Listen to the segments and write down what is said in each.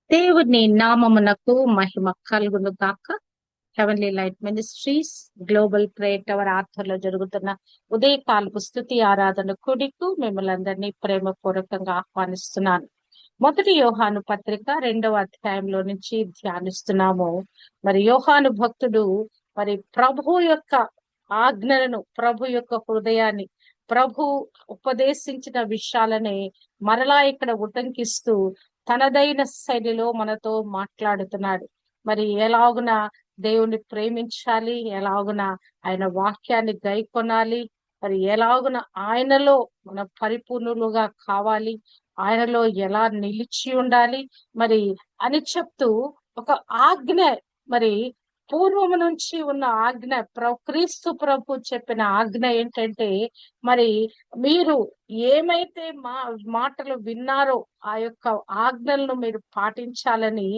దేవుని నామమునకు మహిమ కలుగును గాక. Heavenly light ministries global prayer tower ఆధ్వర్యంలో జరుగుతున్న ఉదయకాలపు స్తుతి ఆరాధన కూడికు మిమ్మల్ని అందరినీ ప్రేమపూర్వకంగా ఆహ్వానిస్తున్నాను. మొదటి యోహాను పత్రిక 2వ అధ్యాయంలో నుంచి ధ్యానిస్తున్నాము. మరి యోహాను భక్తుడు మరి ప్రభు యొక్క ఆజ్ఞలను, ప్రభు యొక్క హృదయాన్ని, ప్రభు ఉపదేశించిన విషయాలని మరలా ఇక్కడ ఉటంకిస్తూ తనదైన శైలిలో మనతో మాట్లాడుతున్నాడు. మరి ఎలాగున దేవుని ప్రేమించాలి, ఎలాగున ఆయన వాక్యాన్ని గైకొనాలి, మరి ఎలాగున ఆయనలో మన పరిపూర్ణులుగా కావాలి, ఆయనలో ఎలా నిలిచి ఉండాలి మరి అని చెప్తూ ఒక ఆజ్ఞ, మరి పూర్వము నుంచి ఉన్న ఆజ్ఞ, క్రీస్తు ప్రభు చెప్పిన ఆజ్ఞ ఏంటంటే, మరి మీరు ఏమైతే మాటలు విన్నారో ఆ యొక్క ఆజ్ఞలను మీరు పాటించాలని.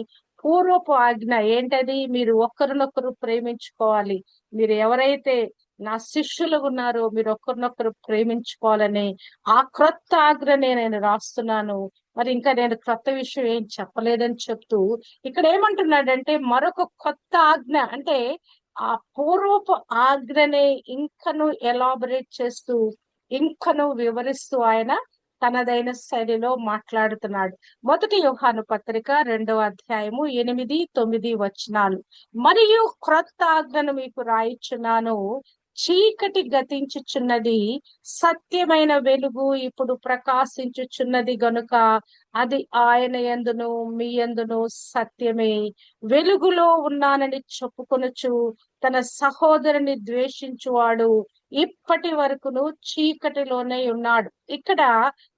పూర్వపు ఆజ్ఞ ఏంటది? మీరు ఒకరినొకరు ప్రేమించుకోవాలి. మీరు ఎవరైతే నా శిష్యులు ఉన్నారో మీరు ఒకరినొకరు ప్రేమించుకోవాలని ఆ క్రొత్త ఆజ్ఞనే నేను రాస్తున్నాను. మరి ఇంకా నేను క్రొత్త విషయం ఏం చెప్పలేదని చెప్తూ ఇక్కడ ఏమంటున్నాడంటే, మరొక కొత్త ఆజ్ఞ అంటే ఆ పూర్వపు ఆజ్ఞనే ఇంకను ఎలాబరేట్ చేస్తూ, ఇంకను వివరిస్తూ ఆయన తనదైన శైలిలో మాట్లాడుతున్నాడు. మొదటి యోహాను పత్రిక 2వ అధ్యాయము 8, 9 వచనాలు. మరియు క్రొత్త ఆజ్ఞను మీకు రాయిచున్నాను, చీకటి గతించుచున్నది, సత్యమైన వెలుగు ఇప్పుడు ప్రకాశించుచున్నది గనుక అది ఆయన యందును మీ యందును సత్యమే. వెలుగులో ఉన్నానని చెప్పుకొనుచు తన సహోదరుని ద్వేషించువాడు ఇప్పటి వరకును చీకటిలోనే ఉన్నాడు. ఇక్కడ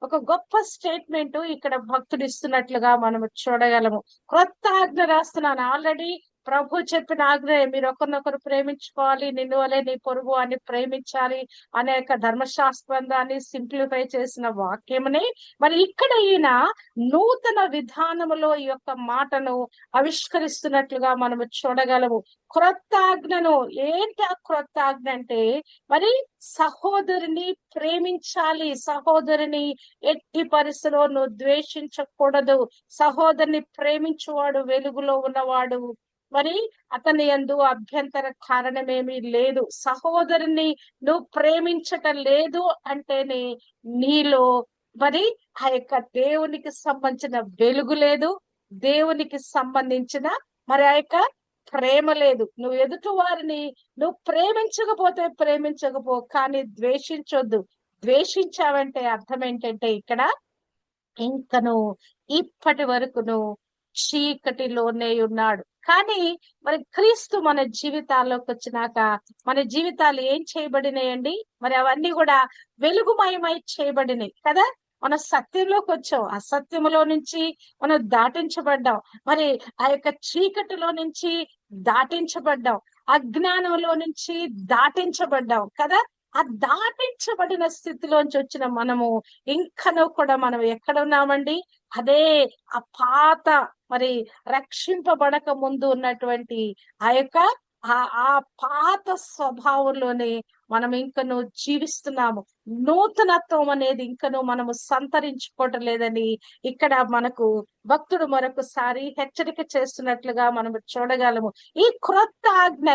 ఒక గొప్ప స్టేట్మెంట్ ఇక్కడ భక్తుడు ఇస్తున్నట్లుగా మనం చూడగలము. క్రొత్త ఆజ్ఞ రాస్తున్నాను. ఆల్రెడీ ప్రభు చెప్పిన ఆజ్ఞ, మీరు ఒకరినొకరు ప్రేమించుకోవాలి, నిన్ను వలె నీ పొరుగు అని ప్రేమించాలి అనేక ధర్మశాస్త్రాన్ని సింప్లిఫై చేసిన వాక్యముని మరి ఇక్కడ ఈయన నూతన విధానములో ఈ యొక్క మాటను ఆవిష్కరిస్తున్నట్లుగా మనము చూడగలము. క్రొత్త ఆజ్ఞను ఏంటి? ఆ క్రొత్త ఆజ్ఞ అంటే మరి సహోదరుని ప్రేమించాలి, సహోదరుని ఎట్టి పరిస్థితిలో నువ్వు ద్వేషించకూడదు. సహోదరుని ప్రేమించువాడు వెలుగులో ఉన్నవాడు, మరి అతని యందు అభ్యంతర కారణమేమీ లేదు. సహోదరుని నువ్వు ప్రేమించటం లేదు అంటేనే నీలో మరి ఆ యొక్క దేవునికి సంబంధించిన వెలుగు లేదు, దేవునికి సంబంధించిన మరి ఆ యొక్క ప్రేమ లేదు. నువ్వు ఎదుటి వారిని నువ్వు ప్రేమించకపో, కానీ ద్వేషించొద్దు. ద్వేషించావంటే అర్థం ఏంటంటే ఇక్కడ ఇంకను ఇప్పటి వరకును చీకటిలోనే ఉన్నాడు. కానీ మరి క్రీస్తు మన జీవితాల్లోకి వచ్చినాక మన జీవితాలు ఏం చేయబడినాయండి? మరి అవన్నీ కూడా వెలుగుమయమై చేయబడినాయి కదా. మన సత్యంలోకి వచ్చాం, అసత్యములో నుంచి మనం దాటించబడ్డాం. మరి ఆ యొక్క చీకటిలో నుంచి దాటించబడ్డాం, అజ్ఞానంలో నుంచి దాటించబడ్డాం కదా. ఆ దాటించబడిన స్థితిలోంచి వచ్చిన మనము ఇంకనూ కూడా మనం ఎక్కడ ఉన్నామండి? అదే ఆ పాత మరి రక్షింపబడక ముందు ఉన్నటువంటి ఆ యొక్క ఆ పాత స్వభావంలోనే మనం ఇంకను జీవిస్తున్నాము. నూతనత్వం అనేది ఇంకను మనము సంతరించుకోవటం లేదని ఇక్కడ మనకు భక్తుడు మరొకసారి హెచ్చరిక చేస్తున్నట్లుగా మనము చూడగలము. ఈ క్రొత్త ఆజ్ఞ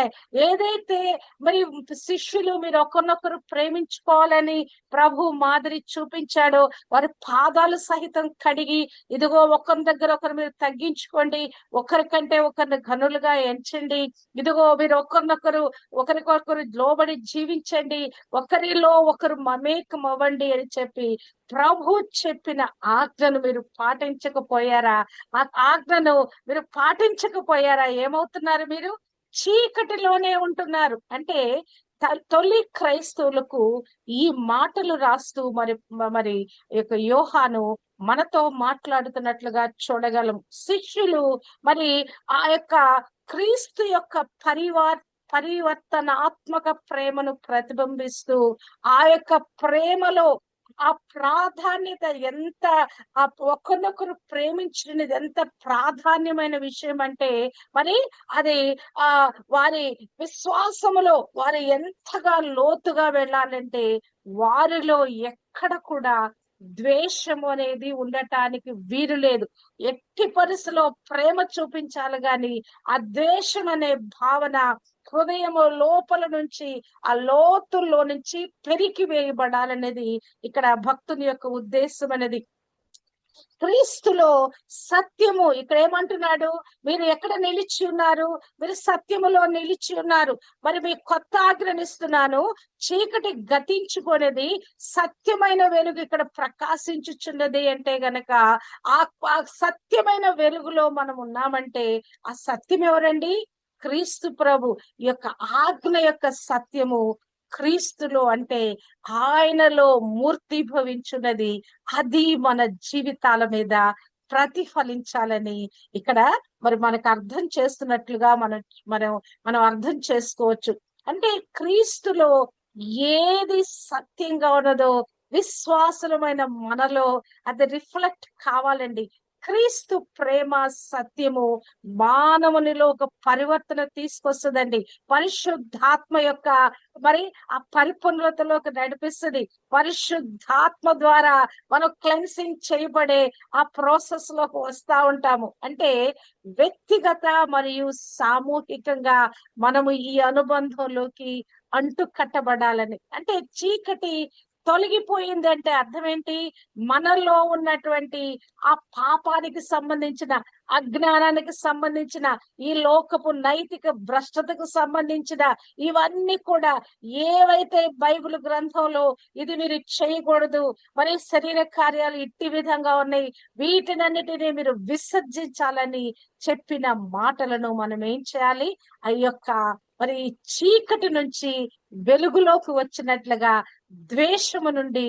ఏదైతే మరి శిష్యులు మీరు ఒకరినొకరు ప్రేమించుకోవాలని ప్రభు మాదిరి చూపించాడో, వారి పాదాలు సహితం కడిగి, ఇదిగో ఒకరి దగ్గర ఒకరు మీరు తగ్గించుకోండి, ఒకరికంటే ఒకరిని ఘనులుగా ఎంచండి, ఇదిగో మీరు ఒకరికొకరు లోబడి జీవించండి, ఒకరిలో ఒకరు మమేకం అవ్వండి అని చెప్పి ప్రభు చెప్పిన ఆజ్ఞను మీరు పాటించకపోయారా? ఆ ఆజ్ఞను మీరు పాటించకపోయారా? ఏమవుతున్నారు? మీరు చీకటిలోనే ఉంటున్నారు. అంటే తొలి క్రైస్తవులకు ఈ మాటలు రాస్తూ మరి మరి యొక్క యోహాను మనతో మాట్లాడుతున్నట్లుగా చూడగలం. శిష్యులు మరి ఆ యొక్క క్రీస్తు యొక్క పరివర్తనాత్మక ప్రేమను ప్రతిబింబిస్తూ ఆ యొక్క ప్రేమలో ఆ ప్రాధాన్యత ఎంత, ఆ ఒకరినొకరు ప్రేమించినది ఎంత ప్రాధాన్యమైన విషయం అంటే మరి అది ఆ వారి విశ్వాసములో వారు ఎంతగా లోతుగా వెళ్ళాలంటే వారిలో ఎక్కడ కూడా ద్వేషము అనేది ఉండటానికి వీలు లేదు. ఎట్టి పరిస్థితిలో ప్రేమ చూపించాలి గాని ఆ ద్వేషం అనే భావన హృదయము లోపల నుంచి, ఆ లోతుల్లో నుంచి పెరికి వేయబడాలనేది ఇక్కడ భక్తుని యొక్క ఉద్దేశం అనేది. క్రీస్తులో సత్యము ఇక్కడ ఏమంటున్నాడు, మీరు ఎక్కడ నిలిచి ఉన్నారు, మీరు సత్యములో నిలిచి ఉన్నారు. మరి మీ కొత్త ఆజ్ఞనిస్తున్నాను, చీకటి గతించుకునేది సత్యమైన వెలుగు ఇక్కడ ప్రకాశించుచున్నది అంటే గనక ఆ సత్యమైన వెలుగులో మనం ఉన్నామంటే ఆ సత్యం ఎవరండి? క్రీస్తు ప్రభు యొక్క ఆజ్ఞ యొక్క సత్యము క్రీస్తులో, అంటే ఆయనలో మూర్తిభవించున్నది. అది మన జీవితాల మీద ప్రతిఫలించాలని ఇక్కడ మరి మనకు అర్థం చేస్తున్నట్లుగా మనం మనం అర్థం చేసుకోవచ్చు. అంటే క్రీస్తులో ఏది సత్యంగా ఉన్నదో విశ్వాసులమైన మనలో అది రిఫ్లెక్ట్ కావాలండి. క్రీస్తు ప్రేమ సత్యము మానవునిలో ఒక పరివర్తన తీసుకొస్తుందండి. పరిశుద్ధాత్మ యొక్క మరి ఆ పరిపూర్ణతలోకి నడిపిస్తుంది. పరిశుద్ధాత్మ ద్వారా మనం క్లెన్సింగ్ చేయబడే ఆ ప్రాసెస్ లోకి వస్తా ఉంటాము. అంటే వ్యక్తిగత మరియు సామూహికంగా మనము ఈ అనుబంధంలోకి అంటు కట్టబడాలని. అంటే చీకటి తొలగిపోయింది అంటే అర్థం ఏంటి? మనలో ఉన్నటువంటి ఆ పాపానికి సంబంధించిన, అజ్ఞానానికి సంబంధించిన, ఈ లోకపు నైతిక భ్రష్టతకు సంబంధించిన ఇవన్నీ కూడా ఏవైతే బైబిల్ గ్రంథంలో ఇది మీరు చేయకూడదు, మరి శరీర కార్యాలు ఇట్టి విధంగా ఉన్నాయి, వీటినన్నిటినీ మీరు విసర్జించాలని చెప్పిన మాటలను మనం ఏం చేయాలి? ఆ యొక్క మరి చీకటి నుంచి వెలుగులోకి వచ్చినట్లుగా ద్వేషము నుండి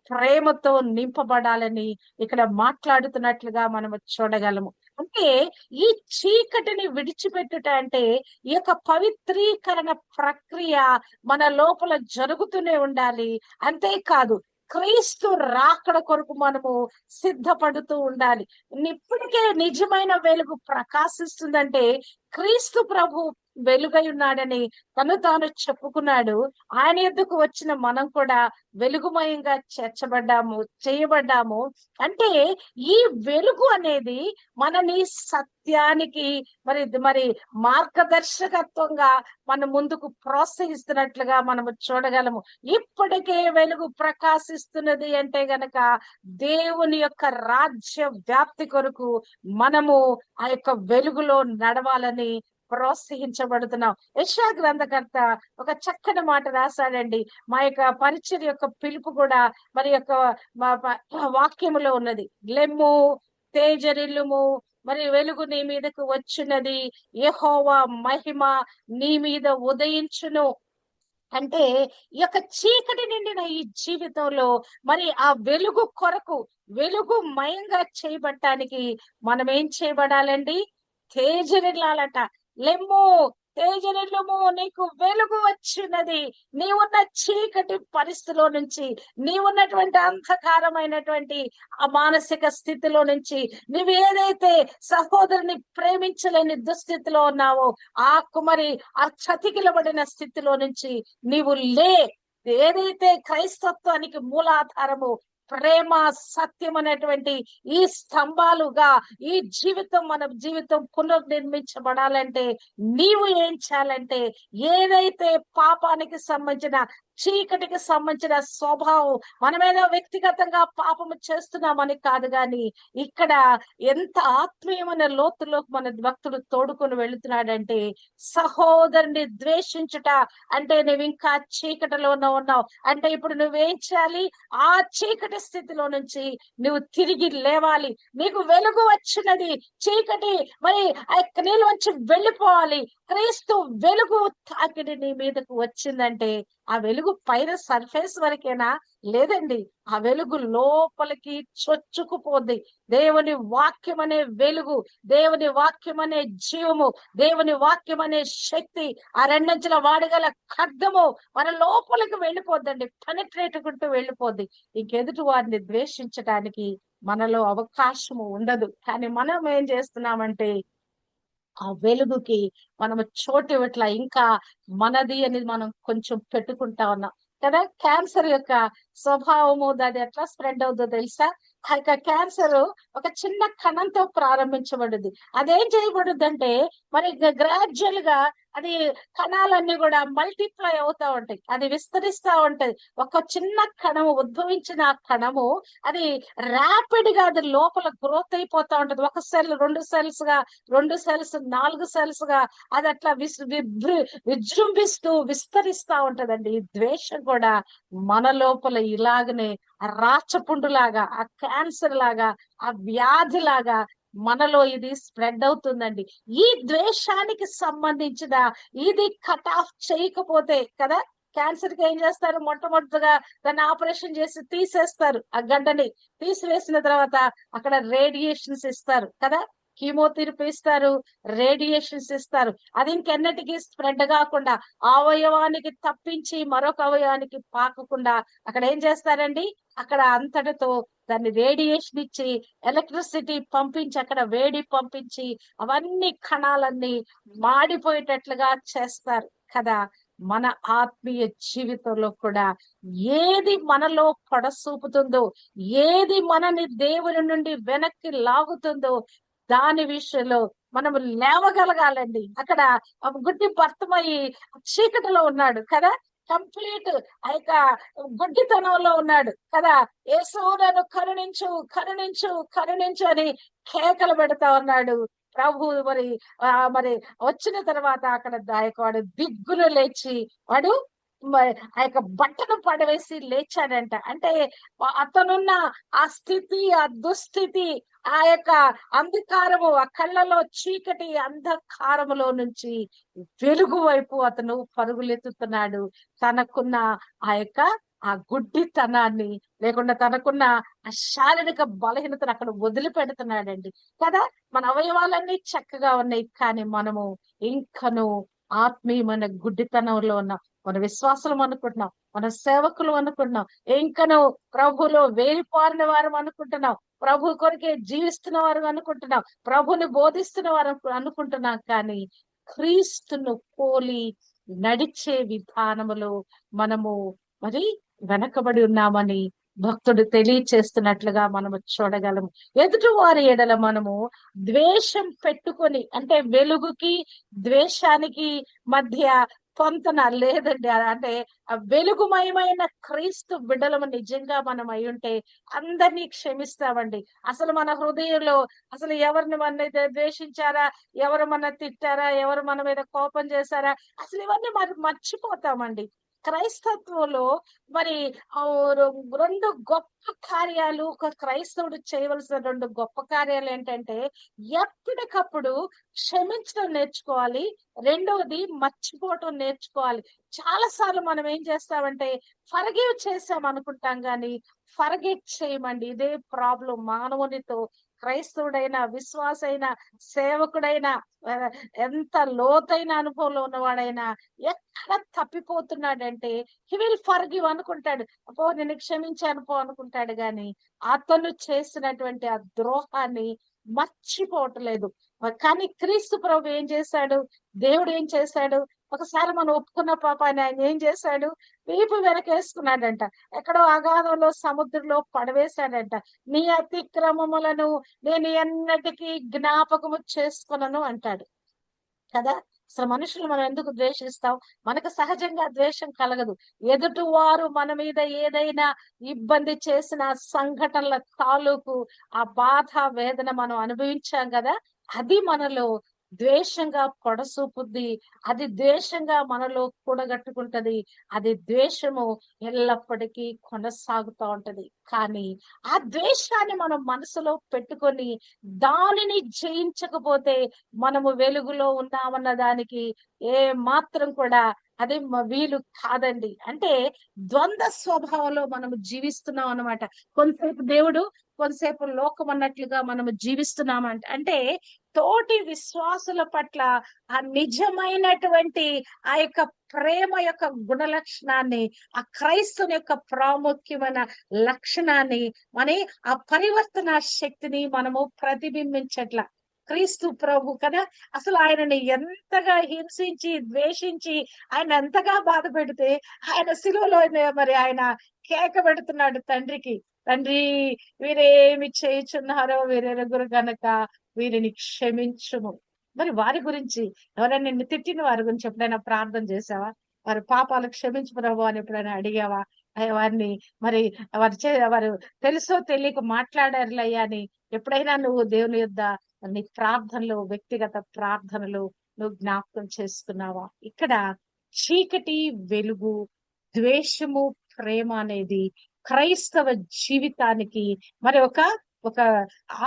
ప్రేమతో నింపబడాలని ఇక్కడ మాట్లాడుతున్నట్లుగా మనం చూడగలము. అంటే ఈ చీకటిని విడిచిపెట్టుట అంటే ఈ యొక్క పవిత్రీకరణ ప్రక్రియ మన లోపల జరుగుతూనే ఉండాలి. అంతేకాదు క్రీస్తు రాకడ కొరకు మనము సిద్ధపడుతూ ఉండాలి. ఇప్పటికే నిజమైన వెలుగు ప్రకాశిస్తుందంటే క్రీస్తు ప్రభు వెలుగై ఉన్నాడని తను తాను చెప్పుకున్నాడు. ఆయన ఎద్దుకు వచ్చిన మనం కూడా వెలుగుమయంగా చేయబడ్డాము. అంటే ఈ వెలుగు అనేది మనని సత్యానికి మరి మార్గదర్శకత్వంగా మన ముందుకు ప్రోత్సహిస్తున్నట్లుగా మనము చూడగలము. ఇప్పటికే వెలుగు ప్రకాశిస్తున్నది అంటే గనక దేవుని యొక్క రాజ్య వ్యాప్తి కొరకు మనము ఆ యొక్క వెలుగులో నడవాలని ప్రోత్సహించబడుతున్నాం. యెషయా గ్రంథకర్త ఒక చక్కని మాట రాశాడండి. మా యొక్క పరిచర్య యొక్క పిలుపు కూడా మరి యొక్క వాక్యములో ఉన్నది. లెమ్ము, తేజరిల్లుము, మరి వెలుగు నీ మీదకు వచ్చినది, యెహోవా మహిమ నీ మీద ఉదయించును. అంటే ఈ యొక్క చీకటి నిండిన ఈ జీవితంలో మరి ఆ వెలుగు కొరకు వెలుగు మయంగా చేయబడటానికి మనం ఏం చేయబడాలండి? తేజరిల్లాలట. లెమ్ము, తేజరిల్లుము, నీకు వెలుగు వచ్చినది. నీవున్న చీకటి పరిస్థితిలో నుంచి, నీవున్నటువంటి అంధకారమైనటువంటి ఆ మానసిక స్థితిలో నుంచి, నువ్వు ఏదైతే సహోదరుని ప్రేమించలేని దుస్థితిలో ఉన్నావో ఆ కుమరి ఆ చతికిలబడిన స్థితిలో నుంచి నీవు లే. ఏదైతే క్రైస్తత్వానికి మూలాధారము ప్రేమ, సత్యం అనేటువంటి ఈ స్తంభాలుగా ఈ జీవితం, మన జీవితం పునర్నిర్మించబడాలంటే నీవు ఏం చేయాలంటే ఏదైతే పాపానికి సంబంధించిన, చీకటికి సంబంధించిన స్వభావం మనమేదో వ్యక్తిగతంగా పాపము చేస్తున్నామని కాదు, గాని ఇక్కడ ఎంత ఆత్మీయమైన లోతులోకి మన భక్తుడు తోడుకొని వెళుతున్నాడంటే సహోదరుని ద్వేషించుట అంటే నువ్వు ఇంకా చీకటిలో ఉన్నావు. అంటే ఇప్పుడు నువ్వేం చేయాలి? ఆ చీకటి స్థితిలో నుంచి నువ్వు తిరిగి లేవాలి. నీకు వెలుగు వచ్చినది, చీకటి మరి నీలోంచి వెళ్ళిపోవాలి. క్రీస్తు వెలుగు తాకిడి నీ మీదకు వచ్చిందంటే ఆ వెలుగు పైన సర్ఫేస్ వరకేనా? లేదండి, ఆ వెలుగు లోపలికి చొచ్చుకుపోద్ది. దేవుని వాక్యం అనే వెలుగు, దేవుని వాక్యం అనే జీవము, దేవుని వాక్యం అనే శక్తి, ఆ రెండంచుల వాడగల ఖడ్గము మన లోపలికి వెళ్ళిపోద్దండి. పెనట్రేటుకుంటూ వెళ్ళిపోద్ది. ఇంకెదుటి వారిని ద్వేషించడానికి మనలో అవకాశము ఉండదు. కానీ మనం ఏం చేస్తున్నామంటే ఆ వెలుగుకి మనము చోటు ఇవ్వట్లా, ఇంకా మనది అనేది మనం కొంచెం పెట్టుకుంటా ఉన్నాం. కదా. క్యాన్సర్ యొక్క స్వభావము అది ఎట్లా స్ప్రెడ్ అవుతుందో తెలుసా? ఆ యొక్క క్యాన్సర్ ఒక చిన్న కణంతో ప్రారంభించబడింది. అదేం చేయబడుద్దంటే మరి గ్రాడ్యువల్ గా అది కణాలన్నీ కూడా మల్టిప్లై అవుతా ఉంటాయి, అది విస్తరిస్తా ఉంటది. ఒక చిన్న కణము ఉద్భవించిన ఆ కణము అది ర్యాపిడ్ గా అది లోపల గ్రోత్ అయిపోతా ఉంటది. ఒక సెల్ 2 సెల్స్ గా, 2 సెల్స్ 4 సెల్స్ గా అది అట్లా విజృంభిస్తూ విస్తరిస్తా ఉంటదండి. ఈ ద్వేషం కూడా మన లోపల ఇలాగనే ఆ రాచపుండు లాగా, ఆ క్యాన్సర్ లాగా, ఆ వ్యాధి లాగా మనలో ఇది స్ప్రెడ్ అవుతుందండి. ఈ ద్వేషానికి సంబంధించిన ఇది కట్ ఆఫ్ చేయకపోతే కదా, క్యాన్సర్ కి ఏం చేస్తారు? మొట్టమొదటిగా దాన్ని ఆపరేషన్ చేసి తీసేస్తారు. ఆ గడ్డని తీసివేసిన తర్వాత అక్కడ రేడియేషన్స్ ఇస్తారు కదా, కీమోథెరపీ ఇస్తారు, రేడియేషన్స్ ఇస్తారు. అది ఇంకెన్నటికీ స్ప్రెడ్ కాకుండా అవయవానికి తప్పించి మరొక అవయవానికి పాకకుండా అక్కడ ఏం చేస్తారండి? అక్కడ అంతటితో దాన్ని రేడియేషన్ ఇచ్చి ఎలక్ట్రిసిటీ పంపించి అక్కడ వేడి పంపించి అవన్నీ కణాలన్నీ మాడిపోయేటట్లుగా చేస్తారు కదా. మన ఆత్మీయ జీవితంలో కూడా ఏది మనలో పొడసూపుతుందో, ఏది మనని దేవుని నుండి వెనక్కి లాగుతుందో దాని విషయంలో మనం లేవగలగాలండి. అక్కడ గుడ్డి భర్తమయ్యి చీకటిలో ఉన్నాడు కదా, కంప్లీట్ ఆ యొక్క గుడ్డితనంలో ఉన్నాడు కదా. యేసు నన్ను కరుణించు, కరుణించు, కరుణించు అని కేకలు పెడతా ఉన్నాడు. ప్రభు మరి వచ్చిన తర్వాత అక్కడ వాడు దిగ్గులు లేచి వాడు ఆ యొక్క బట్టను పడవేసి లేచాడంట. అంటే అతనున్న ఆ స్థితి, ఆ దుస్థితి, ఆ యొక్క అంధకారము, ఆ కళ్ళలో చీకటి అంధకారములో నుంచి వెలుగు వైపు అతను పరుగులెత్తుతున్నాడు. తనకున్న ఆ యొక్క ఆ గుడ్డితనాన్ని లేకుండా తనకున్న ఆ శారీరక బలహీనతను అక్కడ వదిలిపెడుతున్నాడండి కదా. మన అవయవాలన్నీ చక్కగా ఉన్నాయి, కానీ మనము ఇంకను ఆత్మీయమైన గుడ్డితనంలో ఉన్నాం. మన విశ్వాసం అనుకుంటున్నాం, మన సేవకులు అనుకుంటున్నాం, ఇంకను ప్రభులో వేరిపారిన వారు అనుకుంటున్నాం, ప్రభు కొరకే జీవిస్తున్న వారు అనుకుంటున్నాం, ప్రభుని బోధిస్తున్న వారు అనుకుంటున్నాం. కానీ క్రీస్తును పోలి నడిచే విధానములో మనము మరి వెనకబడి ఉన్నామని భక్తుడు తెలియచేస్తున్నట్లుగా మనము చూడగలము. ఎదుటి వారి ఎడల మనము ద్వేషం పెట్టుకొని, అంటే వెలుగుకి ద్వేషానికి మధ్య పొంతన లేదండి. అంటే ఆ వెలుగుమయమైన క్రీస్తు బిడ్డలము నిజంగా మనం అయి ఉంటే అందరినీ క్షమిస్తామండి. అసలు మన హృదయంలో అసలు ఎవరిని మన ద్వేషించారా, ఎవరు మన తిట్టారా, ఎవరు మన మీద కోపం చేశారా, అసలు ఇవన్నీ మరి మర్చిపోతామండి. క్రైస్తత్వంలో మరి ఆ రెండు గొప్ప కార్యాలు, ఒక క్రైస్తవుడు చేయవలసిన రెండు గొప్ప కార్యాలు ఏంటంటే ఎప్పటికప్పుడు క్షమించడం నేర్చుకోవాలి, రెండవది మర్చిపోవటం నేర్చుకోవాలి. చాలా సార్లు మనం ఏం చేస్తామంటే ఫర్గివ్ చేసాం అనుకుంటాం కానీ ఫర్గెట్ చేయమండి. ఇదే ప్రాబ్లం మానవునితో. క్రైస్తవుడైనా, విశ్వాసైనా, సేవకుడైనా, ఎంత లోతైన అనుభవంలో ఉన్నవాడైనా ఎక్కడ తప్పిపోతున్నాడంటే హి విల్ ఫర్గివ్ అనుకుంటాడు, అపో నేను క్షమించాను పో అనుకుంటాడు, గాని అతను చేసినటువంటి ఆ ద్రోహాన్ని మర్చిపోవట్లేదు. కానీ క్రీస్తు ప్రభు ఏం చేశాడు? దేవుడు ఏం చేశాడు? ఒకసారి మనం ఒప్పుకున్న పాపాన్ని ఆయన ఏం చేశాడు? వీపు వెనకేసుకున్నాడంట. ఎక్కడో అగాధంలో సముద్రంలో పడవేశాడంట. నీ అతిక్రమములను నేను ఎన్నటికీ జ్ఞాపకము చేసుకునను అంటాడు కదా. అసలు మనుషులు మనం ఎందుకు ద్వేషిస్తాం? మనకు సహజంగా ద్వేషం కలగదు. ఎదుటి వారు మన మీద ఏదైనా ఇబ్బంది చేసిన సంఘటనల తాలూకు ఆ బాధ వేదన మనం అనుభవించాం కదా, అది మనలో ద్వేషంగా పొడసూపుద్ది, అది ద్వేషంగా మనలో కూడగట్టుకుంటది, అది ద్వేషము ఎల్లప్పటికీ కొనసాగుతూ ఉంటది. కానీ ఆ ద్వేషాన్ని మనం మనసులో పెట్టుకొని దానిని జయించకపోతే మనము వెలుగులో ఉన్నామన్న దానికి ఏ మాత్రం కూడా అది వీలు కాదండి. అంటే ద్వంద్వ స్వభావంలో మనము జీవిస్తున్నాం అన్నమాట. కొంతసేపు దేవుడు, కొంతసేపు లోకం అన్నట్లుగా మనము జీవిస్తున్నామంట. అంటే తోటి విశ్వాసుల పట్ల ఆ నిజమైనటువంటి ఆ యొక్క ప్రేమ యొక్క గుణ లక్షణాన్ని, ఆ క్రైస్తవుని యొక్క ప్రాముఖ్యమైన లక్షణాన్ని, మన ఆ పరివర్తన శక్తిని మనము ప్రతిబింబించట్ల. క్రీస్తు ప్రభు కదా. అసలు ఆయనని ఎంతగా హింసించి ద్వేషించి ఆయన ఎంతగా బాధ పెడితే ఆయన సిలువలో మరి ఆయన కేక పెడుతున్నాడు తండ్రికి, తండ్రి వీరేమి చేయుచున్నారో వీరెరుగురు గనక వీరిని క్షమించుము. మరి వారి గురించి ఎవరైనా నిన్ను తిట్టిన వారి గురించి ఎప్పుడైనా ప్రార్థన చేసావా? వారి పాపాలు క్షమించు ప్రభు అని ఎప్పుడైనా అడిగావా? వారిని మరి వారు తెలుసో తెలియక మాట్లాడారులయ్యా అని ఎప్పుడైనా నువ్వు దేవుని యొద్ద నీ ప్రార్థనలు, వ్యక్తిగత ప్రార్థనలు నువ్వు జ్ఞాపకం చేసుకున్నావా? ఇక్కడ చీకటి వెలుగు, ద్వేషము ప్రేమ అనేది క్రైస్తవ జీవితానికి మరి ఒక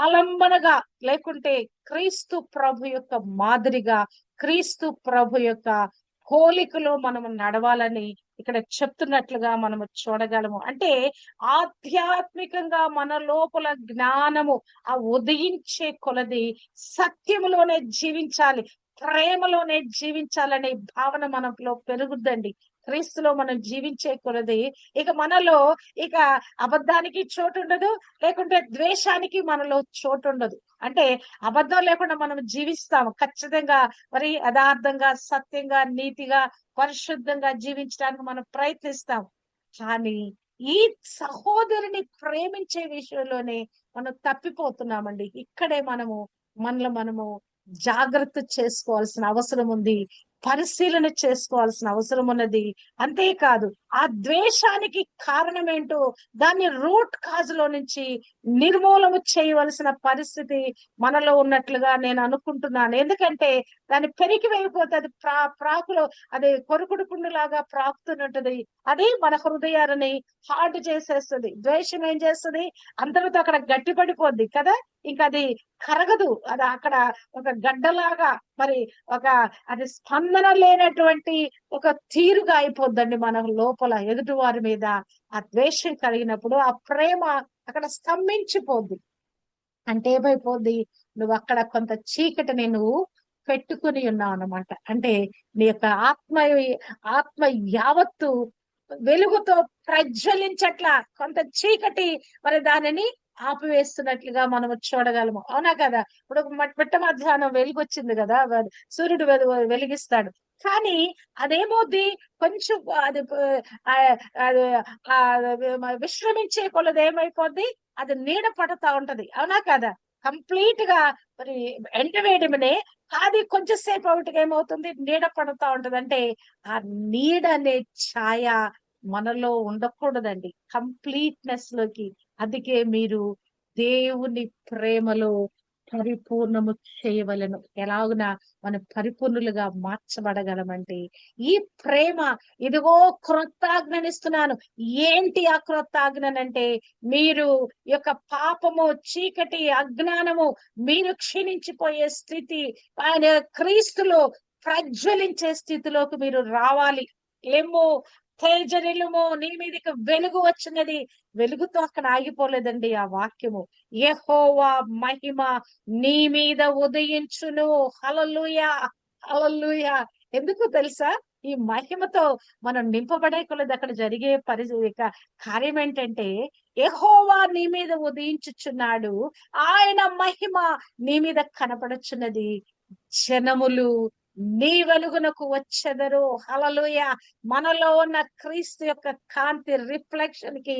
ఆలంబనగా, లేకుంటే క్రీస్తు ప్రభు యొక్క మాదిరిగా, క్రీస్తు ప్రభు యొక్క పోలికలో మనము నడవాలని ఇక్కడ చెప్తున్నట్లుగా మనము చూడగలము. అంటే ఆధ్యాత్మికంగా మన లోపల జ్ఞానము ఆ ఉదయించే కొలది సత్యములోనే జీవించాలి, ప్రేమలోనే జీవించాలనే భావన మనలో పెరుగుద్దండి. క్రీస్తులో మనం జీవించే కొలది ఇక మనలో ఇక అబద్ధానికి చోటు ఉండదు, లేకుంటే ద్వేషానికి మనలో చోటు ఉండదు. అంటే అబద్ధం లేకుండా మనం జీవిస్తాము ఖచ్చితంగా. మరి యథార్థంగా, సత్యంగా, నీతిగా, పరిశుద్ధంగా జీవించడానికి మనం ప్రయత్నిస్తాం. కానీ ఈ సహోదరుని ప్రేమించే విషయంలోనే మనం తప్పిపోతున్నామండి. ఇక్కడే మనము జాగ్రత్త చేసుకోవాల్సిన అవసరం ఉంది, పరిశీలన చేసుకోవాల్సిన అవసరం ఉన్నది. అంతేకాదు ఆ ద్వేషానికి కారణం ఏంటో దాన్ని రూట్ కాజ్ లో నుంచి నిర్మూలన చేయవలసిన పరిస్థితి మనలో ఉన్నట్లుగా నేను అనుకుంటున్నాను. ఎందుకంటే దాన్ని పెరికి వెళ్ళిపోతే అది ప్రాకులో అది కొరుకుడు పుండులాగా ప్రాకుతున్నట్టుది. అది మన హృదయాలని హార్డ్ చేసేస్తుంది. ద్వేషం ఏం చేస్తుంది? అందరితో అక్కడ గట్టి పడిపోద్ది కదా, ఇంకా అది కరగదు. అది అక్కడ ఒక గడ్డలాగా మరి అది స్పందన లేనటువంటి ఒక తీరుగా అయిపోద్దండి మన లోపల. ఎదుటి వారి మీద ఆ ద్వేషం కలిగినప్పుడు ఆ ప్రేమ అక్కడ స్తంభించిపోద్ది. అంటే ఏమైపోద్ది? నువ్వు అక్కడ కొంత చీకటిని నువ్వు పెట్టుకుని ఉన్నావు అన్నమాట. అంటే నీ యొక్క ఆత్మ యావత్తు వెలుగుతో ప్రజ్వలించట్లా, కొంత చీకటి మరి దానిని ఆపివేస్తున్నట్లుగా మనము చూడగలము. అవునా కదా? ఇప్పుడు మిట్ట మధ్యాహ్నం వెలుగొచ్చింది కదా, సూర్యుడు వెలిగిస్తాడు. కానీ అదేమోద్ది కొంచెం అది విశ్రమించే కొలది ఏమైపోద్ది? అది నీడ పడుతా ఉంటది. అవునా కదా? కంప్లీట్ గా మరి ఎండవేయడమనే అది కొంచెంసేపు ఒకటికి ఏమవుతుంది? నీడ పడుతా ఉంటది. అంటే ఆ నీడ అనే ఛాయ మనలో ఉండకూడదండి, కంప్లీట్నెస్ లోకి. అందుకే మీరు దేవుని ప్రేమలో పరిపూర్ణము చేయవలను. ఎలాగున మనం పరిపూర్ణులుగా మార్చబడగలమంటే ఈ ప్రేమ, ఇదిగో క్రొత్త ఆజ్ఞనిస్తున్నాను. ఏంటి ఆ క్రొత్త ఆజ్ఞనంటే, మీరు యొక్క పాపము, చీకటి, అజ్ఞానము మీరు క్షీణించిపోయే స్థితి ఆయన క్రీస్తులో ప్రజ్వలించే స్థితిలోకి మీరు రావాలి. ఏమో తేజరిల్లుమో, నీ మీదకి వెలుగు వచ్చినది. వెలుగుతో అక్కడ ఆగిపోలేదండి ఆ వాక్యము. యెహోవా మహిమ నీ మీద ఉదయించును. హల్లెలూయా, హల్లెలూయా. ఎందుకు తెలుసా? ఈ మహిమతో మనం నింపబడే కొలది అక్కడ జరిగే కార్యం ఏంటంటే, యెహోవా నీ మీద ఉదయించుచున్నాడు, ఆయన మహిమ నీ మీద కనపడుచున్నది. జనములు నీ వెలుగునకు వచ్చెదరు. హల్లెలూయా. మనలో ఉన్న క్రీస్తు యొక్క కాంతి రిఫ్లెక్షన్ కి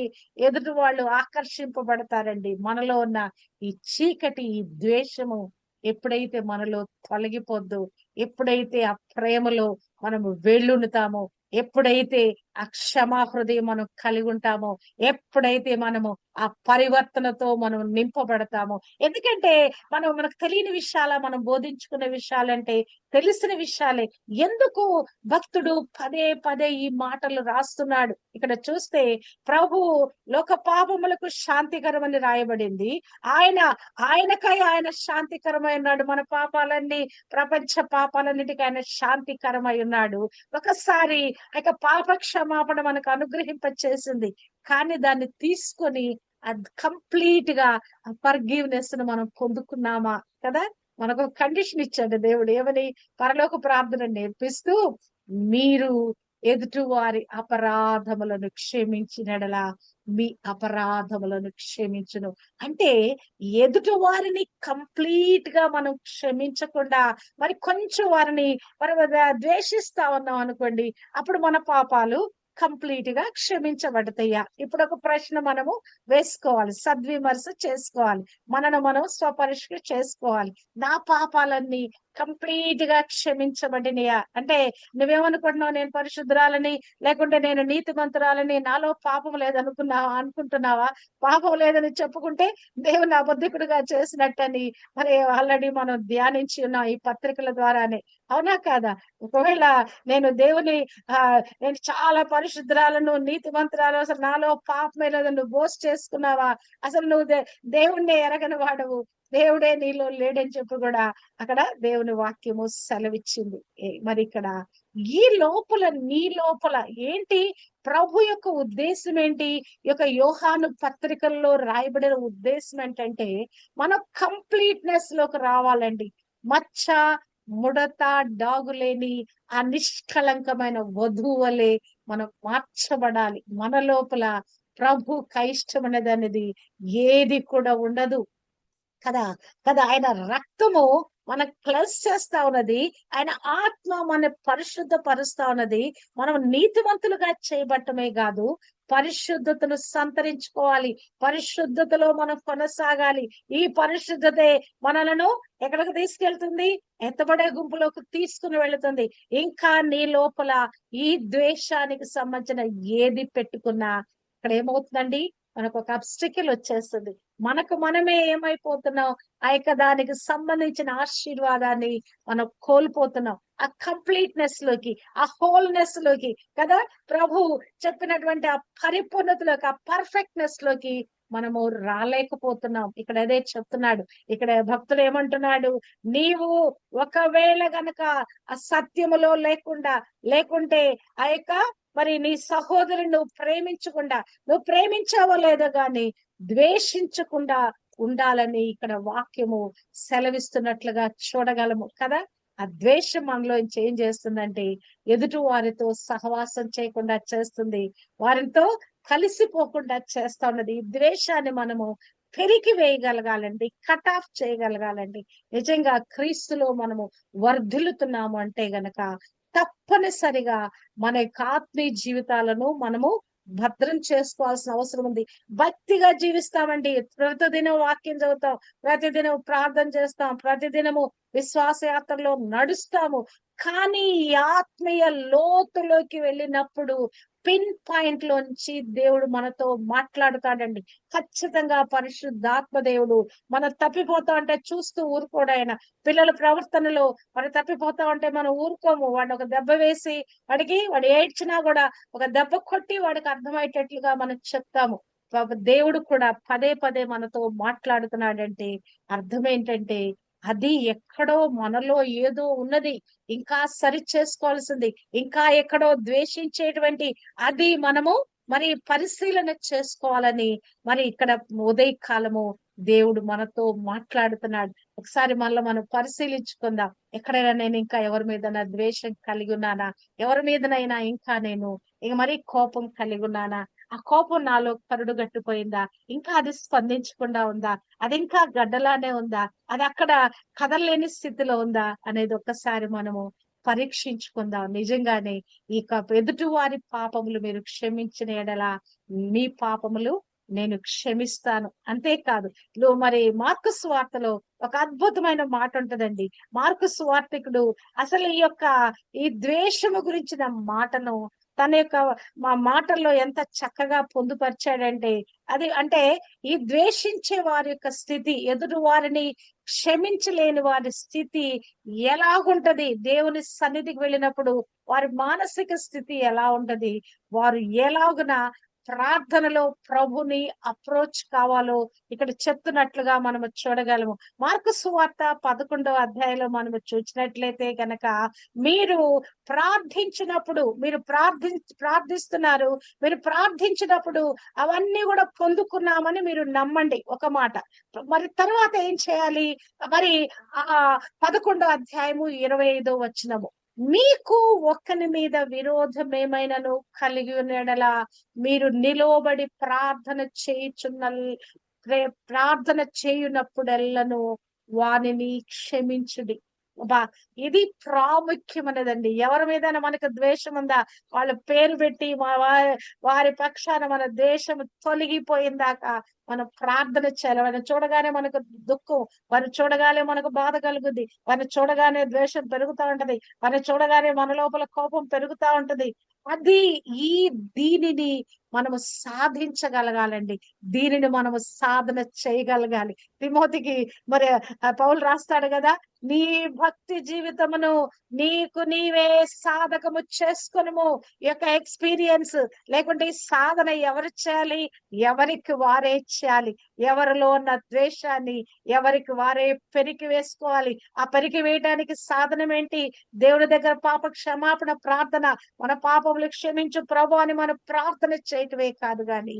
ఎదుటి వాళ్ళు ఆకర్షింపబడతారండి. మనలో ఉన్న ఈ చీకటి, ఈ ద్వేషము ఎప్పుడైతే మనలో తొలగిపోద్దో, ఎప్పుడైతే ఆ ప్రేమలో మనము వెళ్ళుంటామో, ఎప్పుడైతే ఆ క్షమా హృదయం మనం కలిగి ఉంటామో, ఎప్పుడైతే మనము ఆ పరివర్తనతో మనం నింపబడతామో. ఎందుకంటే మనకు తెలియని విషయాల, మనం బోధించుకునే విషయాలంటే తెలిసిన విషయాలే. ఎందుకు భక్తుడు పదే పదే ఈ మాటలు రాస్తున్నాడు? ఇక్కడ చూస్తే ప్రభు లోక పాపములకు శాంతికరమని రాయబడింది. ఆయనకై ఆయన శాంతికరమైనాడు. మన పాపాలన్నీ, ప్రపంచ పాపాలన్నిటికీ ఆయన శాంతికరమై ఉన్నాడు. ఒకసారి పాప క్షమాపణ మనకు అనుగ్రహింప చేసింది. కానీ దాన్ని తీసుకొని అది కంప్లీట్ గా ఫర్గివ్నెస్ ను మనం పొందుకున్నామా కదా? మనకు కండిషన్ ఇచ్చాడు దేవుడు. ఏమని? పరలోక ప్రార్థన నేర్పిస్తూ, మీరు ఎదుటి వారి అపరాధములను క్షమించినడలా మీ అపరాధములను క్షమించును. అంటే ఎదుటి వారిని కంప్లీట్ గా మనం క్షమించకుండా మరి కొంచెం వారిని మనం ద్వేషిస్తా ఉన్నాం అనుకోండి, అప్పుడు మన పాపాలు కంప్లీట్ గా క్షమించబడతాయా? ఇప్పుడు ఒక ప్రశ్న మనము వేసుకోవాలి, సద్విమర్శ చేసుకోవాలి, మనను మనం స్వపరిష్క చేసుకోవాలి. నా పాపాలన్నీ కంప్లీట్ గా క్షమించబడినయా? అంటే నువ్వేమనుకుంటున్నావు, నేను పరిశుద్ధురాలని లేకుంటే నేను నీతిమంతురాలని, నాలో పాపం అనుకుంటున్నావా? పాపం లేదని చెప్పుకుంటే దేవుని అబద్ధికుడిగా చేసినట్టని మరి ఆల్రెడీ మనం ధ్యానించి ఉన్నాం ఈ పత్రికల ద్వారానే. అవునా కాదా? ఒకవేళ నేను దేవుని నేను చాలా పరిశుద్ధురాలను, నీతిమంతురాలు, అసలు నాలో పాపమే లేదని నువ్వు బోస్ట్ చేసుకున్నావా? అసలు నువ్వు దేవుణ్ణి ఎరగని వాడవు, దేవుడే నీలో లేడని చెప్పి కూడా అక్కడ దేవుని వాక్యము సెలవిచ్చింది. మరి ఇక్కడ ఈ లోపల నీ లోపల ఏంటి ప్రభు యొక్క ఉద్దేశం ఏంటి? ఈ యొక్క యోహాను పత్రికల్లో రాయబడిన ఉద్దేశం ఏంటంటే మనం కంప్లీట్నెస్ లోకి రావాలండి. మచ్చ, ముడత, డాగులేని ఆ నిష్కళంకమైన వధువు వలె మనం మార్చబడాలి. మన లోపల ప్రభు కైష్టమైనది అనేది ఏది కూడా ఉండదు కదా. కదా, ఆయన రక్తము మన క్లెన్స్ చేస్తా ఉన్నది, ఆయన ఆత్మ మన పరిశుద్ధ పరుస్తా ఉన్నది. మనం నీతిమంతులుగా చేయబట్టమే కాదు, పరిశుద్ధతను సంతరించుకోవాలి, పరిశుద్ధతలో మనం కొనసాగాలి. ఈ పరిశుద్ధతే మనలను ఎక్కడికి తీసుకెళ్తుంది? ఎత్తబడే గుంపులోకి తీసుకుని వెళుతుంది. ఇంకా నీ లోపల ఈ ద్వేషానికి సంబంధించిన ఏది పెట్టుకున్నా ఇక్కడ ఏమవుతుందండి, మనకు ఒక అబ్స్టికల్ వచ్చేస్తుంది. మనకు మనమే ఏమైపోతున్నాం, ఆ యొక్క దానికి సంబంధించిన ఆశీర్వాదాన్ని మనం కోల్పోతున్నాం. ఆ కంప్లీట్నెస్ లోకి, ఆ హోల్నెస్ లోకి కదా, ప్రభు చెప్పినటువంటి ఆ పరిపూర్ణతలోకి, ఆ పర్ఫెక్ట్నెస్ లోకి మనము రాలేకపోతున్నాం. ఇక్కడ అదే చెప్తున్నాడు. ఇక్కడ భక్తులు ఏమంటున్నాడు, నీవు ఒకవేళ గనక ఆ సత్యములో లేకుంటే ఆ యొక్క మరి నీ సహోదరుని నువ్వు ప్రేమించకుండా, నువ్వు ప్రేమించావో లేదో గాని ద్వేషించకుండా ఉండాలని ఇక్కడ వాక్యము సెలవిస్తున్నట్లుగా చూడగలము కదా. ఆ ద్వేషం మనలో ఏం చేస్తుందంటే ఎదుటి వారితో సహవాసం చేయకుండా చేస్తుంది, వారితో కలిసిపోకుండా చేస్తా ఉన్నది. ఈ ద్వేషాన్ని మనము పెరికి వేయగలగాలండి, కట్ ఆఫ్ చేయగలగాలండి. నిజంగా క్రీస్తులో మనము వర్ధిల్లుతున్నాము అంటే గనక తప్పనిసరిగా మన యొక్క ఆత్మీయ జీవితాలను మనము భద్రం చేసుకోవాల్సిన అవసరం ఉంది. భక్తిగా జీవిస్తామండి, ప్రతిదినం వాక్యం చదువుతాం, ప్రతిదినం ప్రార్థన చేస్తాం, ప్రతిదినము విశ్వాస యాత్రలో నడుస్తాము. కానీ ఈ ఆత్మీయ లోతులోకి వెళ్ళినప్పుడు పిన్ పాయింట్ లోంచి దేవుడు మనతో మాట్లాడుతాడండి. ఖచ్చితంగా పరిశుద్ధాత్మ దేవుడు మనం తప్పిపోతా ఉంటే చూస్తూ ఊరుకోడు ఆయన. పిల్లల ప్రవర్తనలో మనం తప్పిపోతా ఉంటే మనం ఊరుకోము. వాడిని ఒక దెబ్బ వేసి వాడు ఏడ్చినా కూడా ఒక దెబ్బ కొట్టి వాడికి అర్థమయ్యేటట్లుగా మనం చెప్తాము. దేవుడు కూడా పదే పదే మనతో మాట్లాడుతున్నాడంటే అర్థం ఏంటంటే అది ఎక్కడో మనలో ఏదో ఉన్నది, ఇంకా సరి చేసుకోవాల్సింది, ఇంకా ఎక్కడో ద్వేషించేటువంటి అది మనము మరి పరిశీలన చేసుకోవాలని మరి ఇక్కడ ఉదయ కాలము దేవుడు మనతో మాట్లాడుతున్నాడు. ఒకసారి మనం పరిశీలించుకుందాం. ఎక్కడైనా నేను ఇంకా ఎవరి మీద ద్వేషం కలిగి ఉన్నానా? ఎవరి మీదనైనా ఇంకా నేను ఇక మరీ కోపం కలిగి ఉన్నానా? ఆ కోపం నాలో కరుడు గట్టిపోయిందా? ఇంకా అది స్పందించకుండా ఉందా? అది ఇంకా గడ్డలానే ఉందా? అది అక్కడ కదలలేని స్థితిలో ఉందా అనేది ఒక్కసారి మనము పరీక్షించుకుందాం. నిజంగానే ఈ ఎదుటి వారి పాపములు మీరు క్షమించిన ఎడల మీ పాపములు నేను క్షమిస్తాను. అంతేకాదు, మరి మార్కు సువార్తలో ఒక అద్భుతమైన మాట ఉంటదండి. మార్కు సువార్తికుడు అసలు ఈ ద్వేషము గురించిన మాటను తన యొక్క మాటల్లో ఎంత చక్కగా పొందుపరిచాడంటే, అది అంటే ఈ ద్వేషించే వారి యొక్క స్థితి, ఎదుటి వారిని క్షమించలేని వారి స్థితి ఎలాగుంటది, దేవుని సన్నిధికి వెళ్ళినప్పుడు వారి మానసిక స్థితి ఎలా ఉంటది, వారు ఎలాగున ప్రార్థనలో ప్రభుని అప్రోచ్ కావాలో ఇక్కడ చెప్తున్నట్లుగా మనము చూడగలము. మార్కు సువార్త 11వ అధ్యాయంలో మనము చూసినట్లయితే గనక మీరు ప్రార్థించినప్పుడు, మీరు ప్రార్థిస్తున్నారు, మీరు ప్రార్థించినప్పుడు అవన్నీ కూడా పొందుకున్నామని మీరు నమ్మండి, ఒక మాట. మరి తర్వాత ఏం చేయాలి? మరి 11వ అధ్యాయము 25వ వచనము, మీకు ఒకని మీద విరోధం ఏమైనాను కలిగి ఉన్నడలా మీరు నిలవబడి ప్రార్థన చేయునప్పుడెల్లను వానిని క్షమించుడి. అబ్బా, ఇది ప్రాముఖ్యమైనదండి. ఎవరి మీద మనకు ద్వేషం ఉందా, వాళ్ళ పేరు పెట్టి వారి పక్షాన మన దేశం తొలగిపోయిందాక మనం ప్రార్థన చేయాలి. వారిని చూడగానే మనకు దుఃఖం, వారిని చూడగానే మనకు బాధ కలుగుద్ది, వారిని చూడగానే ద్వేషం పెరుగుతా ఉంటది, వారిని చూడగానే మన లోపల కోపం పెరుగుతా ఉంటది. అది ఈ దీనిని మనము సాధించగలగాలండి. దీనిని మనము సాధన చేయగలగాలి. తిమోతికి మరి పౌలు రాస్తాడు కదా, నీ భక్తి జీవితమును నీకు నీవే సాధకము చేసుకొనుము. ఈ యొక్క ఎక్స్పీరియన్స్ లేకుంటే ఈ సాధన ఎవరు చేయాలి? ఎవరికి వారే చేయాలి. ఎవరిలో ఉన్న ద్వేషాన్ని ఎవరికి వారే పెరికి వేసుకోవాలి. ఆ పెరికి వేయడానికి సాధనం ఏంటి? దేవుని దగ్గర పాప క్షమాపణ ప్రార్థన. మన పాపములు క్షమించు ప్రభు అని మనం ప్రార్థన చేయటమే కాదు గాని,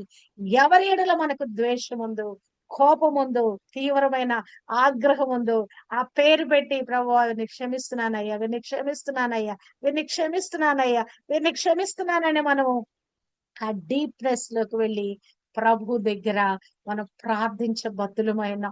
ఎవరి ఎడల మనకు ద్వేషం ఉందో, కోపం ఉందో, తీవ్రమైన ఆగ్రహం ఉందో ఆ పేరు పెట్టి ప్రభు వీరిని క్షమిస్తున్నానయ్యా, వీరిని క్షమిస్తున్నానయ్యా, వీరిని క్షమిస్తున్నానయ్యా, వీరిని క్షమిస్తున్నానని మనము ఆ డీప్నెస్ లోకి వెళ్ళి ప్రభు దగ్గర మనం ప్రార్థించబద్దులమైన.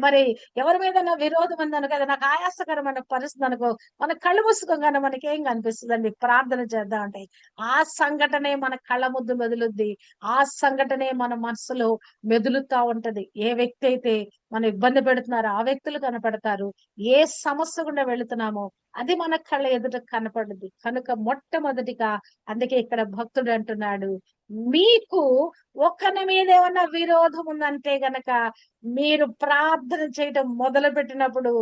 మరి ఎవరి మీద విరోధం ఉందను కదా, నాకు ఆయాసకరమైన పరిస్థితి అనుకో, మన కళ్ళు మూసుకోగానే మనకేం కనిపిస్తుందండి? ప్రార్థన చేద్దాం అంటే ఆ సంఘటనే మన కళ్ళ ముద్దు మెదులుద్ది. ఆ సంఘటనే మన మనసులో మెదులుతా ఉంటది. ఏ వ్యక్తి అయితే మనం ఇబ్బంది పెడుతున్నారో ఆ వ్యక్తులు కనపడతారు. ఏ సమస్య గుండా వెళుతున్నామో అది మన కళ్ళ ఎదుట కనపడుద్ది. కనుక మొట్టమొదటిగా అందుకే ఇక్కడ భక్తుడు అంటున్నాడు, మీకు ఒకరి మీద ఏమన్నా విరోధం ఉందంటే గనక మీరు ప్రార్థన చేయటం మొదలు పెట్టినప్పుడు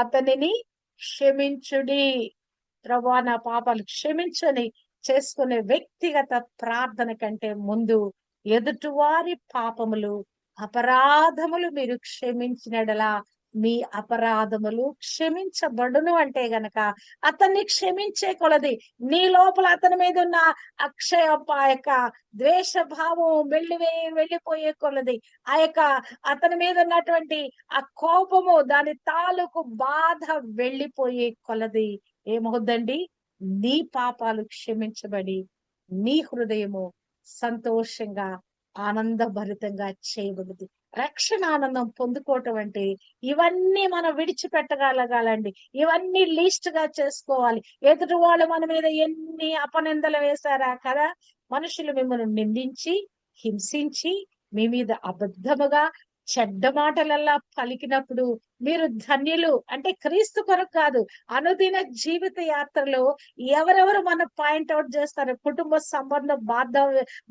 అతనిని క్షమించుడి. ప్రభువా, నా పాపాలు క్షమించని చేసుకునే వ్యక్తిగత ప్రార్థన కంటే ముందు ఎదుటివారి పాపములు అపరాధములు మీరు క్షమించినడలా మీ అపరాధములు క్షమించబడును. అంటే గనక అతన్ని క్షమించే కొలది నీ లోపల అతని మీద ఉన్న ఆ యొక్క ద్వేష భావం వెళ్ళిపోయే కొలది, ఆ యొక్క అతని మీద ఉన్నటువంటి ఆ కోపము, దాని తాలూకు బాధ వెళ్ళిపోయే కొలది ఏమవుద్దండి? నీ పాపాలు క్షమించబడి నీ హృదయము సంతోషంగా ఆనందభరితంగా చేయబడింది. రక్షణ ఆనందం పొందుకోవటం అంటే ఇవన్నీ మనం విడిచిపెట్టగలగాలండి. ఇవన్నీ లీస్ట్ గా చేసుకోవాలి. ఎదుటి వాళ్ళు మన మీద ఎన్ని అపనిందలు వేశారా కదా, మనుషులు మిమ్మల్ని నిందించి హింసించి మీ మీద అబద్ధముగా చెడ్డ మాటలల్లా పలికినప్పుడు మీరు ధన్యులు. అంటే క్రీస్తు కొరకు కాదు, అనుదిన జీవిత యాత్రలో ఎవరెవరు మన పాయింట్అవుట్ చేస్తారు? కుటుంబ సంబంధ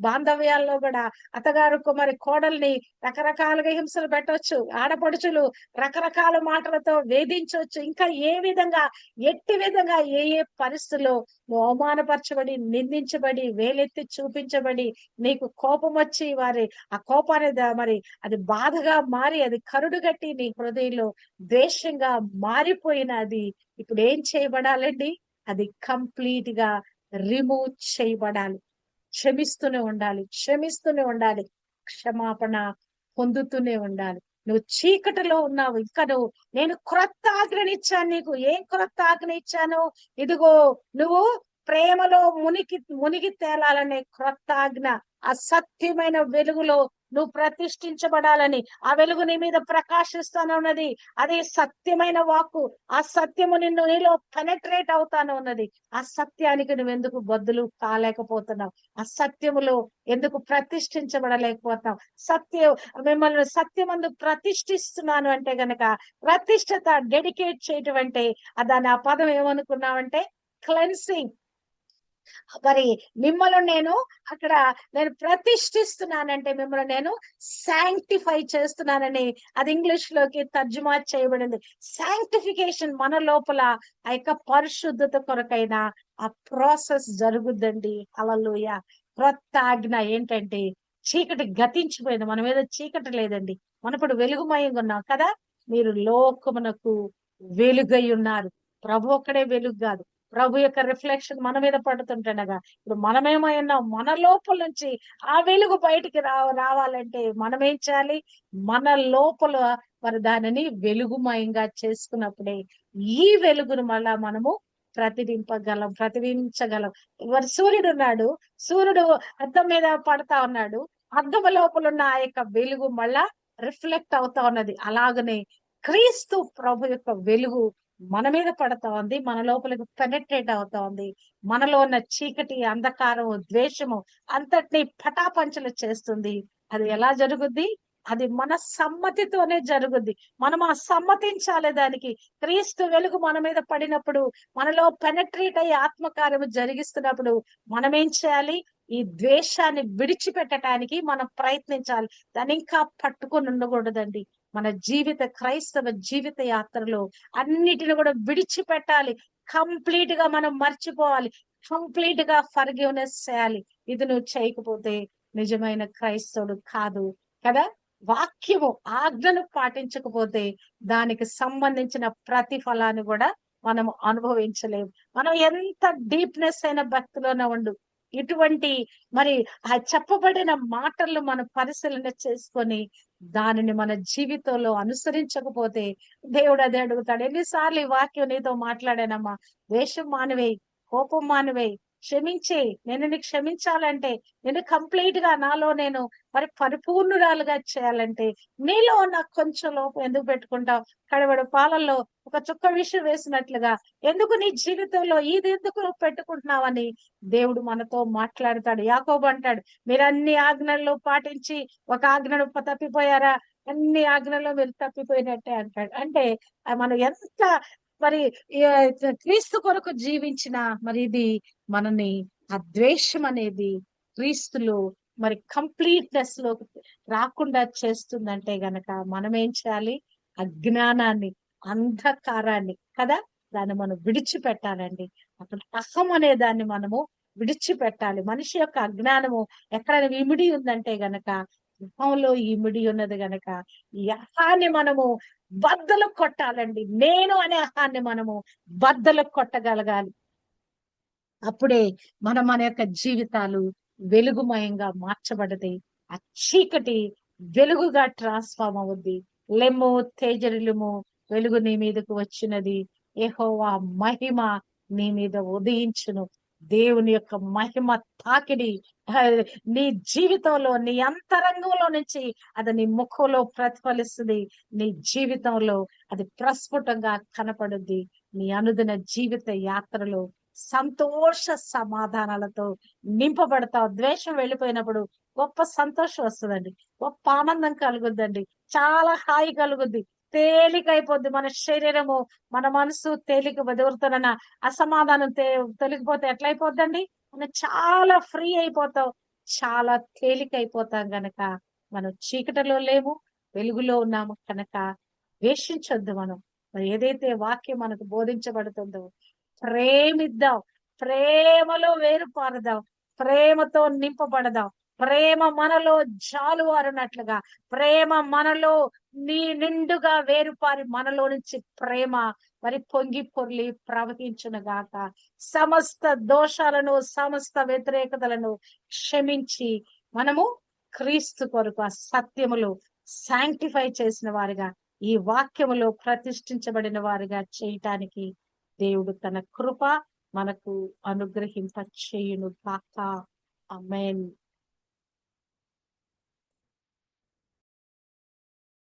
బాంధవ్యాల్లో కూడా అత్తగారు కుమారి కోడల్ని రకరకాలుగా హింసలు పెట్టవచ్చు, ఆడపడుచులు రకరకాల మాటలతో వేధించవచ్చు. ఇంకా ఏ విధంగా ఎట్టి విధంగా ఏ ఏ పరిస్థితుల్లో నువ్వు అవమానపరచబడి, నిందించబడి, వేలెత్తి చూపించబడి, నీకు కోపం వచ్చి వారి ఆ కోపాన్ని మరి అది బాధగా మారి అది కరుడు గట్టి నీ హృదయంలో ద్వేషంగా మారిపోయిన అది ఇప్పుడు ఏం చేయబడాలండి? అది కంప్లీట్ గా రిమూవ్ చేయబడాలి. క్షమిస్తూనే ఉండాలి, క్షమిస్తూనే ఉండాలి, క్షమాపణ పొందుతూనే ఉండాలి. నువ్వు చీకటిలో ఉన్నావు, ఇంకా నేను క్రొత్త ఆజ్ఞని ఇచ్చాను నీకు. ఏం క్రొత్త ఆజ్ఞ ఇచ్చాను? ఇదిగో నువ్వు ప్రేమలో మునిగి తేలాలనే క్రొత్త ఆజ్ఞ. ఆ సత్యమైన వెలుగులో నువ్వు ప్రతిష్ఠించబడాలని, ఆ వెలుగు నీ మీద ప్రకాశిస్తానున్నది. అదే సత్యమైన వాక్కు. ఆ సత్యము నీలో పెనట్రేట్ అవుతాను ఉన్నది. ఆ సత్యానికి నువ్వు ఎందుకు బద్దులు కాలేకపోతున్నావు? ఆ సత్యములో ఎందుకు ప్రతిష్ఠించబడలేకపోతున్నావు? మిమ్మల్ని సత్యమందు ప్రతిష్ఠిస్తున్నాను అంటే గనక, ప్రతిష్ఠత డెడికేట్ చేయటం అంటే దాని ఆ పదం ఏమనుకున్నావంటే క్లెన్సింగ్. మరి మిమ్మల్ని నేను ప్రతిష్ఠిస్తున్నానంటే మిమ్మల్ని నేను శాంక్టిఫై చేస్తున్నానని అది ఇంగ్లీష్ లోకి తర్జుమా చేయబడింది. శాంక్టిఫికేషన్ మన లోపల ఆ యొక్క పరిశుద్ధత కొరకైన ఆ ప్రాసెస్ జరుగుద్దండి. హల్లెలూయా. క్రొత్త ఆజ్ఞ ఏంటంటే చీకటి గతించిపోయింది, మన మీద చీకటి లేదండి. మనం ఇప్పుడు వెలుగుమయంగా ఉన్నాం కదా. మీరు లోకమునకు వెలుగై ఉన్నారు. ప్రభు ఒక్కడే వెలుగు కాదు, ప్రభు యొక్క రిఫ్లెక్షన్ మన మీద పడుతుంటనగా ఇప్పుడు మనమేమైనా మన లోపల నుంచి ఆ వెలుగు బయటికి రావాలంటే మనం ఏం చేయాలి? మన లోపల మరి దానిని వెలుగుమయంగా చేసుకున్నప్పుడే ఈ వెలుగును మళ్ళా మనము ప్రతిబింబించగలం. మరి సూర్యుడు ఉన్నాడు, సూర్యుడు అద్దం మీద పడతా ఉన్నాడు, అద్దం లోపల ఉన్న ఆ యొక్క వెలుగు మళ్ళా రిఫ్లెక్ట్ అవుతా ఉన్నది. అలాగనే క్రీస్తు ప్రభు యొక్క వెలుగు మన మీద పడతా ఉంది, మన లోపలికి పెనెట్రేట్ అవుతా ఉంది. మనలో ఉన్న చీకటి, అంధకారము, ద్వేషము అంతటిని పటాపంచలు చేస్తుంది. అది ఎలా జరుగుద్ది? అది మన సమ్మతితోనే జరుగుద్ది. మనం ఆ సమ్మతించాలి దానికి. క్రీస్తు వెలుగు మన మీద పడినప్పుడు, మనలో పెనట్రేట్ అయ్యి ఆత్మకార్యము జరిగిస్తున్నప్పుడు మనం ఏం చేయాలి? ఈ ద్వేషాన్ని విడిచిపెట్టడానికి మనం ప్రయత్నించాలి. దాన్ని ఇంకా పట్టుకొని ఉండకూడదండి. మన క్రైస్తవ జీవిత యాత్రలో అన్నిటిని కూడా విడిచిపెట్టాలి. కంప్లీట్ గా మనం మర్చిపోవాలి. కంప్లీట్ గా ఫర్గివ్నెస్ చేయాలి. ఇది నువ్వు చేయకపోతే నిజమైన క్రైస్తవుడు కాదు కదా. వాక్యము ఆజ్ఞను పాటించకపోతే దానికి సంబంధించిన ప్రతిఫలాన్ని కూడా మనం అనుభవించలేము. మనం ఎంత డీప్నెస్ అయిన భక్తిలోనే ఉండు, ఇటువంటి మరి ఆ చెప్పబడిన మాటలు మనం పరిశీలన చేసుకొని దానిని మన జీవితంలో అనుసరించకపోతే దేవుడు అదే అడుగుతాడు. ఎన్నిసార్లు ఈ వాక్యం నీతో మాట్లాడానమ్మా, ద్వేషం మానివేయి, కోపం మానివేయి, క్షమించే. నేను నీకు క్షమించాలంటే, నేను కంప్లీట్ గా నాలో నేను మరి పరిపూర్ణురాలుగా చేయాలంటే నీలో నాకు కొంచెం లోపం ఎందుకు పెట్టుకుంటావు? కడవడు పాలల్లో ఒక చుక్క విషయం వేసినట్లుగా ఎందుకు నీ జీవితంలో ఇది ఎందుకు నువ్వు పెట్టుకుంటున్నావని దేవుడు మనతో మాట్లాడతాడు. యాకోబు అంటాడు, మీరు అన్ని ఆజ్ఞల్లో పాటించి ఒక ఆజ్ఞను తప్పిపోయారా? అన్ని ఆజ్ఞల్లో మీరు తప్పిపోయినట్టే అంటాడు. అంటే మనం ఎంత మరి క్రీస్తు కొరకు జీవించిన మరి ఇది మనని ఆ ద్వేషం అనేది క్రీస్తులో మరి కంప్లీట్నెస్ లోకి రాకుండా చేస్తుందంటే గనక మనం ఏం చేయాలి? అజ్ఞానాన్ని, అంధకారాన్ని కదా, దాన్ని మనం విడిచిపెట్టాలండి. అప్పుడు అహం అనే దాన్ని మనము విడిచిపెట్టాలి. మనిషి యొక్క అజ్ఞానము ఎక్కడైనా ఇమిడి ఉందంటే గనక అహంలో ఇమిడి ఉన్నది గనక ఈ అహాన్ని మనము బద్దలు కొట్టాలండి. నేను అనే అహాన్ని మనము బద్దలు కొట్టగలగాలి. అప్పుడే మన యొక్క జీవితాలు వెలుగుమయంగా మార్చబడతాయి. ఆ చీకటి వెలుగుగా ట్రాన్స్ఫార్మ్ అవుద్ది. లెమ్ము తేజరిల్లుము, వెలుగు నీ మీదకు వచ్చినది, యెహోవా మహిమ నీ మీద ఉదయించును. దేవుని యొక్క మహిమ తాకిడి నీ జీవితంలో, నీ అంతరంగంలో నుంచి అది నీ ముఖంలో ప్రతిఫలిస్తుంది. నీ జీవితంలో అది ప్రస్ఫుటంగా కనపడుద్ది. నీ అనుదిన జీవిత యాత్రలో సంతోష సమాధానాలతో నింపబడతావు. ద్వేషం వెళ్ళిపోయినప్పుడు గొప్ప సంతోషం వస్తుందండి, గొప్ప ఆనందం కలుగుద్దండి, చాలా హాయి కలుగుద్ది, తేలికైపోద్ది మన శరీరము, మన మనసు తేలిక బదులుతున్న అసమాధానం తొలగిపోతే ఎట్లయిపోద్దండి? మనం చాలా ఫ్రీ అయిపోతాం, చాలా తేలికైపోతాం. గనక మనం చీకటిలో లేము, వెలుగులో ఉన్నాము కనుక ద్వేషించొద్దు. మనం మరి ఏదైతే వాక్యం మనకు బోధించబడుతుందో ప్రేమిద్దాం, ప్రేమలో వేరుపారదాం, ప్రేమతో నింపబడదాం. ప్రేమ మనలో జాలువారునట్లుగా, ప్రేమ మనలో నిండుగా వేరుపారి మనలో నుంచి ప్రేమ మరి పొంగి పొర్లి ప్రవహించునుగాక. సమస్త దోషాలను, సమస్త వ్యతిరేకతలను క్షమించి మనము క్రీస్తు కొరకు ఆ సత్యములో శాంక్టిఫై చేసిన వారిగా, ఈ వాక్యములో ప్రతిష్ఠించబడిన వారిగా చేయటానికి దేవుడు తన కృప మనకు అనుగ్రహింప చేయును గాక. ఆమేన్.